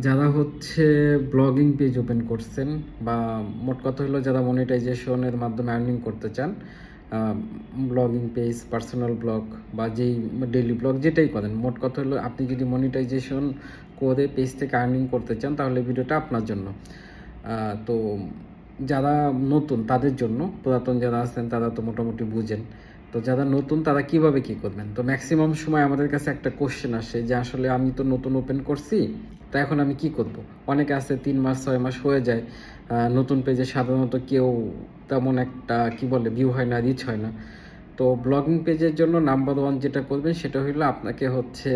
যারা হচ্ছে blogging page open করছেন বা মোট কথা হলো যারা মনিটাইজেশনের মাধ্যমে আর্নিং করতে চান, ব্লগিং পেজ, পার্সোনাল ব্লগ বা যেই ডেইলি ব্লগ যেটাই করেন, মোট কথা হলো আপনি যদি মনিটাইজেশন করে পেজ থেকে আর্নিং করতে চান তাহলে ভিডিওটা আপনার জন্য। তো যারা নতুন তাদের জন্য, পুরাতন যারা আছেন তারা তো মোটামুটি বুঝেন। তো যারা নতুন তারা কিভাবে কি করবেন, তো ম্যাক্সিমাম সময় আমাদের কাছে একটা কোশ্চেন আসে যে আসলে আমি তো নতুন ওপেন করছি, তো এখন আমি কি করব। অনেকে আছে 3 মাস 6 মাস হয়ে যায়, নতুন পেজে সাধারণত কেউ তেমন একটা কি বলে ভিউ হয় না, রিচ হয় না। তো ব্লগিং পেজের জন্য নাম্বার ওয়ান যেটা করবেন সেটা হলো আপনাকে হচ্ছে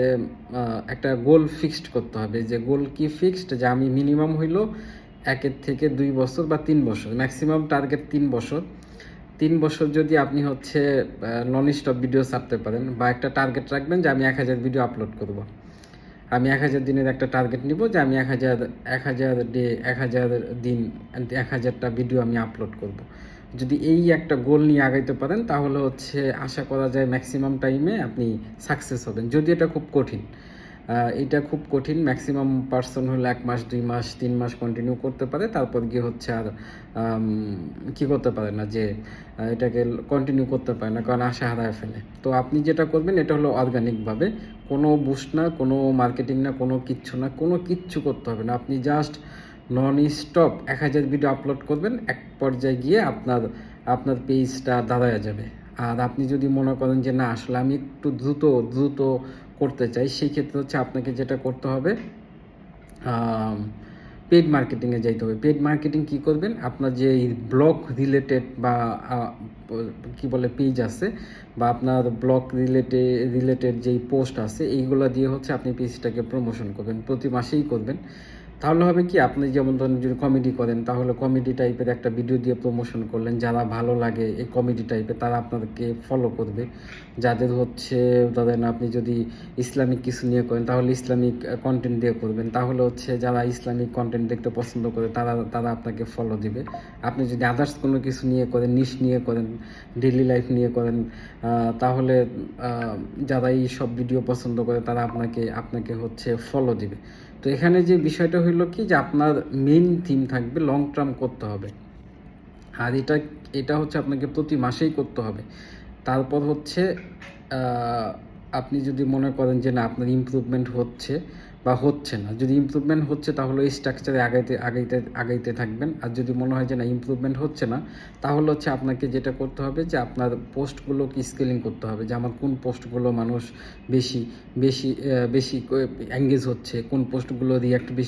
একটা গোল ফিক্সড করতে হবে। যে গোল কি ফিক্সড, যে আমি মিনিমাম হইলো 1 থেকে 2 বছর বা 3 বছর, ম্যাক্সিমাম টার্গেট 3 বছর। 3 বছর যদি আপনি হচ্ছে নন স্টপ ভিডিও ছাড়তে পারেন, বা একটা টার্গেট রাখবেন যে আমি 1000 ভিডিও আপলোড করব। আমি 1000 দিনের একটা টার্গেট নিব যে আমি 1000 দিন 1000টা ভিডিও আমি আপলোড করব। যদি এই একটা গোল নিয়ে আগাইতে পারেন তাহলে হচ্ছে আশা করা যায় ম্যাক্সিমাম টাইমে আপনি সাকসেস হবেন। যদি এটা খুব কঠিন, এটা খুব কঠিন, ম্যাক্সিমাম পার্সন হলো 1 মাস 2 মাস 3 মাস কন্টিনিউ করতে পারে, তারপর গিয়ে হচ্ছে আর কি করতে পারে না, যে এটাকে কন্টিনিউ করতে পারে না, কারণ আশা হারায় ফেলে। তো আপনি যেটা করবেন এটা হলো অর্গানিকভাবে, কোনো বুস্ট না, কোনো মার্কেটিং না, কোনো কিচ্ছু না, কোনো কিচ্ছু করতে হবে না। আপনি just non stop 1000 video upload করবেন, এক পর্যায়ে গিয়ে আপনার আপনার পেজটা দাঁড়ায় যাবে। আর আপনি যদি মনে করেন যে না আসলে আমি একটু দ্রুত দ্রুত করতে চাই, সেই ক্ষেত্রে হচ্ছে আপনাকে যেটা করতে হবে, পেড মার্কেটিংয়ে যাইতে হবে। পেড মার্কেটিং কী করবেন, আপনার যে ব্লগ রিলেটেড বা কি বলে পেজ আছে, বা আপনার ব্লগ রিলেটেড যেই পোস্ট আছে, এইগুলো দিয়ে হচ্ছে আপনি পেজটাকে প্রমোশন করবেন, প্রতি মাসেই করবেন। তাহলে হবে কি, আপনি যেমন ধরেন যদি কমেডি করেন তাহলে কমেডি টাইপের একটা ভিডিও দিয়ে প্রমোশন করলেন, যারা ভালো লাগে এই কমেডি টাইপের তারা আপনাদেরকে ফলো করবে। যাদের হচ্ছে ধরেন আপনি যদি ইসলামিক কিছু নিয়ে করেন তাহলে ইসলামিক কন্টেন্ট দিয়ে করবেন, তাহলে হচ্ছে যারা ইসলামিক কন্টেন্ট দেখতে পছন্দ করে তারা তারা আপনাকে ফলো দিবে। আপনি যদি আদার্স কোনো কিছু নিয়ে করেন, নিশ নিয়ে করেন, ডেইলি লাইফ নিয়ে করেন, তাহলে যারা এই সব ভিডিও পছন্দ করে তারা আপনাকে আপনাকে হচ্ছে ফলো দিবে। তো এখানে যে বিষয়টা হইলো কি, যে আপনার মেইন থিম থাকবে, লং টার্ম করতে হবে। আর এটা এটা হচ্ছে আপনাকে প্রতি মাসেই করতে হবে। তারপর হচ্ছে আপনি যদি মনে করেন যে না আপনার ইমপ্রুভমেন্ট হচ্ছে বা হচ্ছে না, যদি ইমপ্রুভমেন্ট হচ্ছে তাহলে এই স্ট্রাকচারে আগাইতে থাকবেন। আর যদি মনে হয় যে না ইমপ্রুভমেন্ট হচ্ছে না, তাহলে হচ্ছে আপনাকে যেটা করতে হবে যে আপনার পোস্টগুলোকে স্কেলিং করতে হবে, যে আমার কোন পোস্টগুলো মানুষ বেশি বেশি বেশি এঙ্গেজ হচ্ছে, কোন পোস্টগুলো রিয়াক্ট বেশি